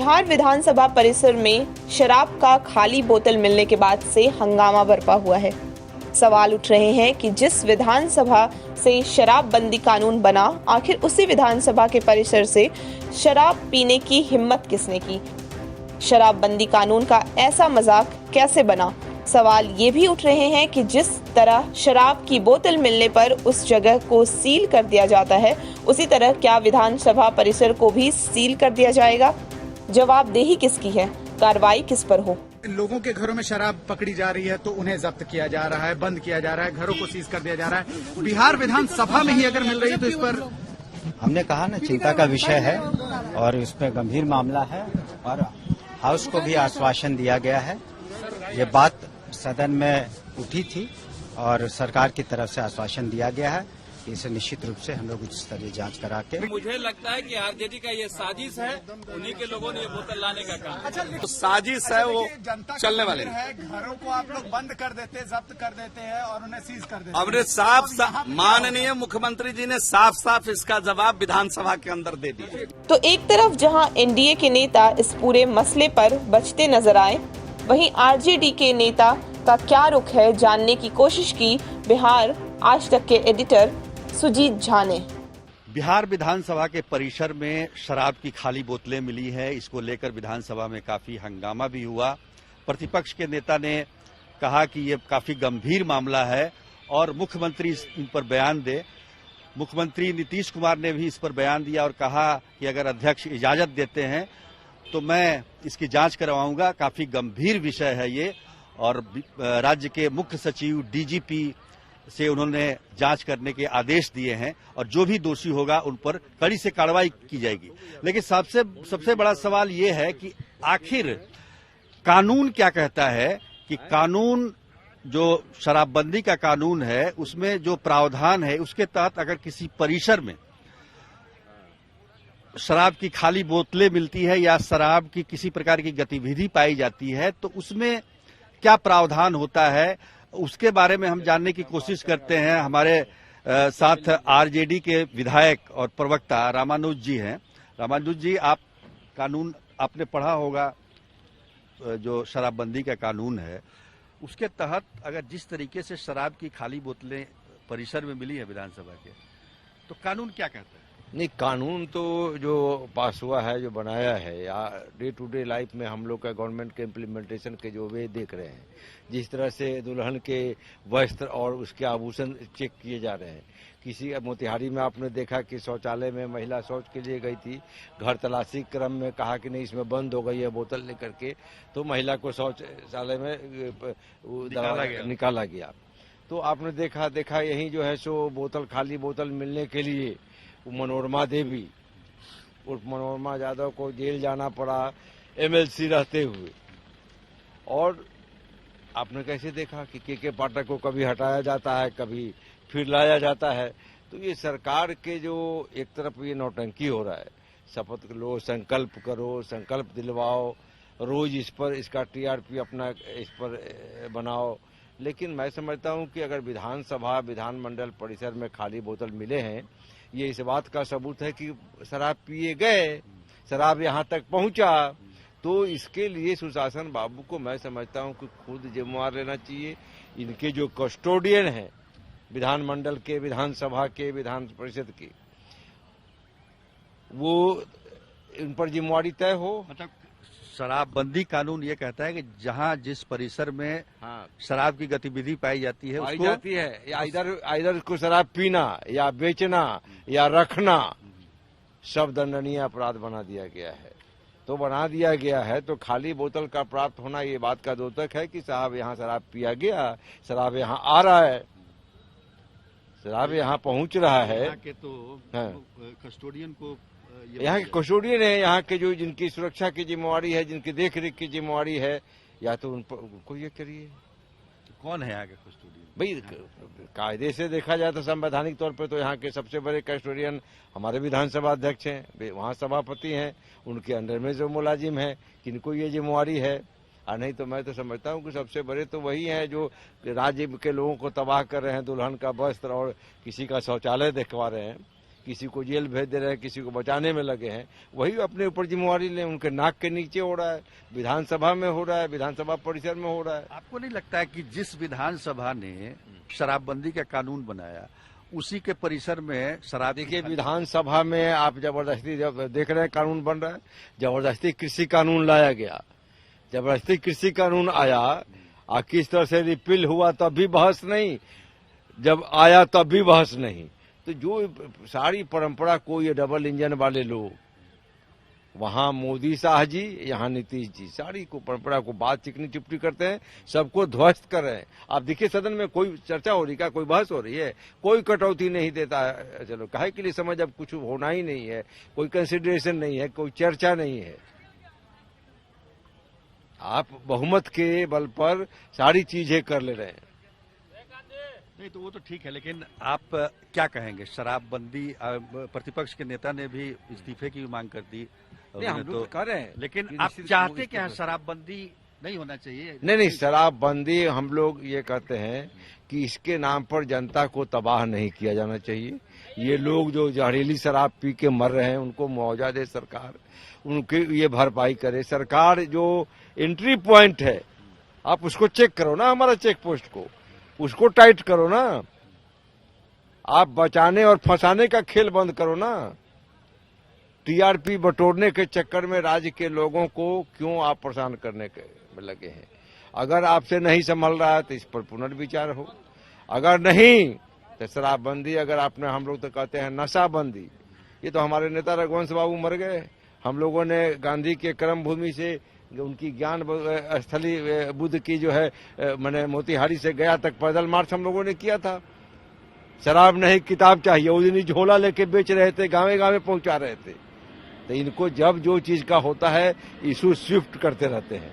बिहार विधानसभा परिसर में शराब का खाली बोतल मिलने के बाद से हंगामा बरपा हुआ है। सवाल उठ रहे हैं कि जिस विधानसभा से शराबबंदी कानून बना, आखिर उसी विधानसभा के परिसर से शराब पीने की हिम्मत किसने की? शराबबंदी कानून का ऐसा मजाक कैसे बना? सवाल ये भी उठ रहे हैं कि जिस तरह शराब की बोतल मिलने पर उस जगह को सील कर दिया जाता है, उसी तरह क्या विधानसभा परिसर को भी सील कर दिया जाएगा? जवाबदेही किसकी है? कार्रवाई किस पर हो? लोगों के घरों में शराब पकड़ी जा रही है तो उन्हें जब्त किया जा रहा है, बंद किया जा रहा है, घरों को सीज कर दिया जा रहा है। बिहार विधानसभा में ही अगर मिल रही है तो इस पर हमने कहा ना, चिंता का विषय है और इसमें गंभीर मामला है और हाउस को भी आश्वासन दिया गया है। ये बात सदन में उठी थी और सरकार की तरफ से आश्वासन दिया गया है कि इसे निश्चित रूप से हम लोग उच्च स्तरीय जांच करा के। मुझे लगता है कि आरजेडी का ये साजिश है, उन्हीं के लोगों ने ये बोतल लाने का काम। तो साजिश है, वो चलने वाले है। घरों को आप लोग बंद कर देते, जब्त कर देते हैं और उन्हें सीज कर देते हैं। अब साफ माननीय मुख्यमंत्री जी ने साफ साफ इसका जवाब विधानसभा के अंदर दे दिया। तो एक तरफ जहां एनडीए के नेता इस पूरे मसले पर बचते नजर आए, वहीं आरजेडी के नेता का क्या रुख है, जानने की कोशिश की बिहार आज तक के एडिटर सुजीत झा ने। बिहार विधानसभा के परिसर में शराब की खाली बोतलें मिली है। इसको लेकर विधानसभा में काफी हंगामा भी हुआ। प्रतिपक्ष के नेता ने कहा कि ये काफी गंभीर मामला है और मुख्यमंत्री इन पर बयान दे। मुख्यमंत्री नीतीश कुमार ने भी इस पर बयान दिया और कहा कि अगर अध्यक्ष इजाजत देते हैं तो मैं इसकी जांच करवाऊंगा। काफी गंभीर विषय है ये और राज्य के मुख्य सचिव डीजीपी से उन्होंने जांच करने के आदेश दिए हैं और जो भी दोषी होगा उन पर कड़ी से कार्रवाई की जाएगी। लेकिन सबसे बड़ा सवाल ये है कि आखिर कानून क्या कहता है कि कानून जो शराबबंदी का कानून है उसमें जो प्रावधान है उसके तहत अगर किसी परिसर में शराब की खाली बोतलें मिलती है या शराब की किसी प्रकार की गतिविधि पाई जाती है तो उसमें क्या प्रावधान होता है, उसके बारे में हम जानने की कोशिश करते हैं। हमारे साथ आरजेडी के विधायक और प्रवक्ता रामानुज जी हैं। रामानुज जी, आप कानून आपने पढ़ा होगा, जो शराबबंदी का कानून है उसके तहत अगर जिस तरीके से शराब की खाली बोतलें परिसर में मिली है विधानसभा के, तो कानून क्या कहता है? नहीं, कानून तो जो पास हुआ है, जो बनाया है, या डे टू डे लाइफ में हम लोग का गवर्नमेंट के इम्प्लीमेंटेशन के जो वे देख रहे हैं, जिस तरह से दुल्हन के वस्त्र और उसके आभूषण चेक किए जा रहे हैं। किसी मोतिहारी में आपने देखा कि शौचालय में महिला शौच के लिए गई थी, घर तलाशी क्रम में कहा कि नहीं इसमें बंद हो गई है बोतल लेकर के, तो महिला को शौचालय में निकाला गया। तो आपने देखा यही जो है सो बोतल, खाली बोतल मिलने के लिए मनोरमा देवी उर्फ मनोरमा यादव को जेल जाना पड़ा एमएलसी रहते हुए। और आपने कैसे देखा कि के पाठक को कभी हटाया जाता है, कभी फिर लाया जाता है। तो ये सरकार के जो एक तरफ ये नौटंकी हो रहा है, शपथ लो, संकल्प करो, संकल्प दिलवाओ, रोज इस पर इसका टीआरपी अपना इस पर बनाओ। लेकिन मैं समझता हूं कि अगर विधानसभा विधानमंडल परिसर में खाली बोतल मिले हैं, ये इस बात का सबूत है कि शराब पिए गए, शराब यहाँ तक पहुंचा। तो इसके लिए सुशासन बाबू को मैं समझता हूं कि खुद जिम्मेवार लेना चाहिए। इनके जो कस्टोडियन हैं विधानमंडल के, विधानसभा के, विधान परिषद के, वो इन पर जिम्मेवारी तय हो। मतलब शराबबंदी कानून ये कहता है कि जहां जिस परिसर में शराब की गतिविधि पाई जाती है या इधर उसको शराब पीना या बेचना या रखना सब दंडनीय अपराध बना दिया गया है। तो बना दिया गया है तो खाली बोतल का प्राप्त होना ये बात का द्योतक है कि साहब यहाँ शराब पिया गया, शराब यहाँ आ रहा है, शराब यहाँ पहुंच रहा है। यहाँ के तो कस्टोडियन को, यहाँ के कस्टोडियन है, यहाँ के जो जिनकी सुरक्षा की जिम्मेवारी है, जिनकी देखरेख की जिम्मेवारी है, या तो उनको ये करिए। तो कौन है यहाँ के कस्टोडियन? भाई कायदे से देखा जाए तो संवैधानिक तौर पे तो यहाँ के सबसे बड़े कस्टोडियन हमारे विधानसभा अध्यक्ष हैं, वहाँ सभापति हैं, उनके अंडर में जो मुलाजिम है, किनको ये जिम्मेवारी है। और नहीं तो मैं तो समझता हूँ कि सबसे बड़े तो वही हैं जो राज्य के लोगों को तबाह कर रहे हैं, दुल्हन का वस्त्र और किसी का शौचालय दिखवा रहे हैं। किसी को जेल भेज दे रहे हैं, किसी को बचाने में लगे हैं, वही अपने ऊपर जिम्मेवारी लें। उनके नाक के नीचे हो रहा है, विधानसभा में हो रहा है, विधानसभा परिसर में हो रहा है। आपको नहीं लगता है कि जिस विधानसभा ने शराबबंदी का कानून बनाया उसी के परिसर में शराब? देखिए, विधानसभा में आप जबरदस्ती जब देख रहे हैं कानून बन रहा है, जबरदस्ती कृषि कानून लाया गया, जबरदस्ती कृषि कानून आया और किस तरह से रिपील हुआ तब भी बहस नहीं, जब आया तब भी बहस नहीं। तो जो सारी परंपरा को ये डबल इंजन वाले लोग, वहां मोदी शाह जी, यहाँ नीतीश जी, सारी को परंपरा को बात चिकनी चुपटी करते हैं, सबको ध्वस्त कर रहे हैं। आप देखिए सदन में कोई चर्चा हो रही है, कोई बहस हो रही है, कोई कटौती नहीं देता है। चलो काहे के लिए समझ, अब कुछ होना ही नहीं है, कोई कंसिडरेशन नहीं है, कोई चर्चा नहीं है। आप बहुमत के बल पर सारी चीजें कर ले रहे हैं। नहीं तो वो तो ठीक है, लेकिन आप क्या कहेंगे? शराबबंदी, प्रतिपक्ष के नेता ने भी इस्तीफे की मांग कर दी। नहीं, हम लोग तो कर रहे हैं, लेकिन आप चाहते क्या? शराबबंदी नहीं होना चाहिए? नहीं, शराबबंदी हम लोग ये कहते हैं कि इसके नाम पर जनता को तबाह नहीं किया जाना चाहिए। ये लोग जो जहरीली शराब पी के मर रहे हैं उनको मुआवजा दे सरकार, उनकी ये भरपाई करे सरकार। जो एंट्री पॉइंट है आप उसको चेक करो ना, हमारा चेक पोस्ट को, उसको टाइट करो ना। आप बचाने और फंसाने का खेल बंद करो ना। टीआरपी बटोरने के चक्कर में राज्य के लोगों को क्यों आप परेशान करने के में लगे हैं? अगर आपसे नहीं संभल रहा है तो इस पर पुनर्विचार हो, अगर नहीं तो शराबबंदी, अगर आपने, हम लोग तो कहते हैं नशाबंदी। ये तो हमारे नेता रघुवंश बाबू मर गए, हम लोगों ने गांधी के कर्म भूमि से उनकी ज्ञान स्थली बुद्ध की जो है मैंने मोतिहारी से गया तक पैदल मार्च हम लोगों ने किया था। शराब नहीं किताब चाहिए, उस दिन झोला लेके बेच रहे थे, गाँव गाँव पहुंचा रहे थे। तो इनको जब जो चीज का होता है इशू स्विफ्ट करते रहते हैं,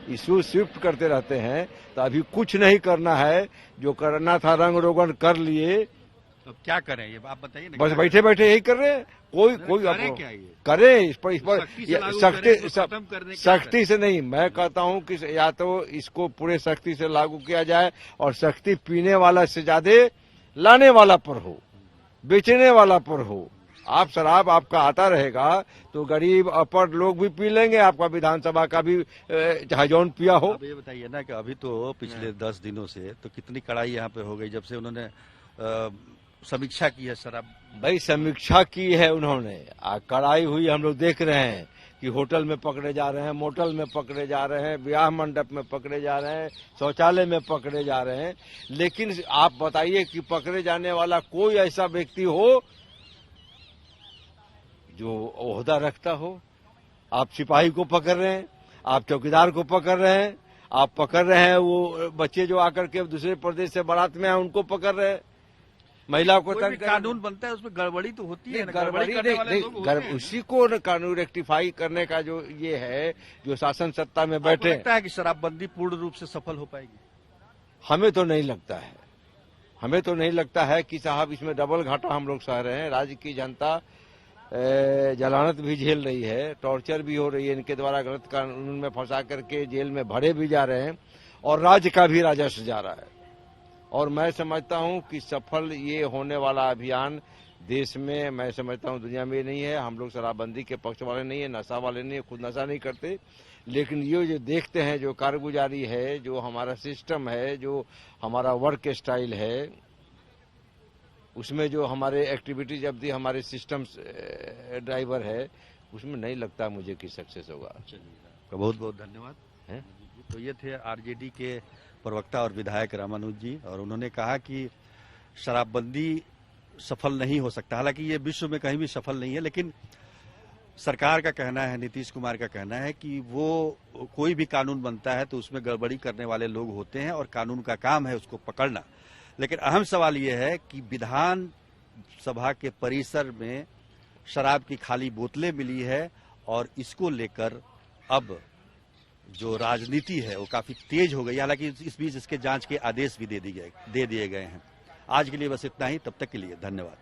इशू स्विफ्ट करते रहते हैं। तो अभी कुछ नहीं करना है, जो करना था रंग रोगन कर लिए। तो क्या करें ये आप बताइए ना। बस बैठे बैठे यही कर रहे हैं। कोई करे इस पर सख्ती से नहीं। मैं कहता हूं कि या तो इसको पूरे सख्ती से लागू किया जाए और सख्ती पीने वाला से ज्यादा लाने वाला पर हो, बेचने वाला पर हो। आप शराब आपका आता रहेगा तो गरीब अपर लोग भी पी लेंगे, आपका विधानसभा का भी चाहे जौन पिया हो। अब ये बताइए ना कि अभी तो पिछले 10 दिनों से तो कितनी कड़ाई यहाँ पे हो गई जब से उन्होंने समीक्षा की है शराब। भाई समीक्षा की है उन्होंने, कड़ाई हुई हम लोग देख रहे हैं कि होटल में पकड़े जा रहे हैं, मोटल में पकड़े जा रहे हैं, ब्याह मंडप में पकड़े जा रहे हैं, शौचालय में पकड़े जा रहे हैं। लेकिन आप बताइए कि पकड़े जाने वाला कोई ऐसा व्यक्ति हो जो ओहदा रखता हो। आप सिपाही को पकड़ रहे हैं, आप चौकीदार को पकड़ रहे हैं, आप पकड़ रहे हैं वो बच्चे जो आकर के दूसरे प्रदेश से बारात में आए उनको पकड़ रहे हैं, महिला को तंग। कानून बनता है उसमें गड़बड़ी तो होती है, गड़बड़ी करने वाले लोग होते हैं। उसी को कानून रेक्टिफाई करने का जो ये है, जो शासन सत्ता में बैठे। लगता है कि शराबबंदी पूर्ण रूप से सफल हो पाएगी? हमें तो नहीं लगता है, हमें तो नहीं लगता है कि साहब इसमें डबल घाटा हम लोग सह रहे हैं। राज्य की जनता जलानत भी झेल रही है, टॉर्चर भी हो रही है, इनके द्वारा गलत कानून में फंसा करके जेल में भरे भी जा रहे हैं और राज्य का भी राजस्व जा रहा है। और मैं समझता हूं कि सफल ये होने वाला अभियान देश में, मैं समझता हूं दुनिया में नहीं है। हम लोग शराबबंदी के पक्ष वाले नहीं है, नशा वाले नहीं है, खुद नशा नहीं करते। लेकिन ये जो देखते हैं, जो कारगुजारी है, जो हमारा सिस्टम है, जो हमारा वर्क स्टाइल है, उसमें जो हमारे एक्टिविटीज अब दी हमारे सिस्टम ड्राइवर है, उसमें नहीं लगता मुझे कि सक्सेस होगा। तो बहुत बहुत धन्यवाद है। तो ये थे आरजेडी के प्रवक्ता और विधायक रामानुज जी, और उन्होंने कहा कि शराबबंदी सफल नहीं हो सकता। हालांकि ये विश्व में कहीं भी सफल नहीं है, लेकिन सरकार का कहना है, नीतीश कुमार का कहना है कि वो कोई भी कानून बनता है तो उसमें गड़बड़ी करने वाले लोग होते हैं और कानून का काम है उसको पकड़ना। लेकिन अहम सवाल ये है कि विधान सभा के परिसर में शराब की खाली बोतलें मिली है और इसको लेकर अब जो राजनीति है वो काफी तेज हो गई। हालांकि इस बीच इसके जांच के आदेश भी दे दिए गए हैं। आज के लिए बस इतना ही, तब तक के लिए धन्यवाद।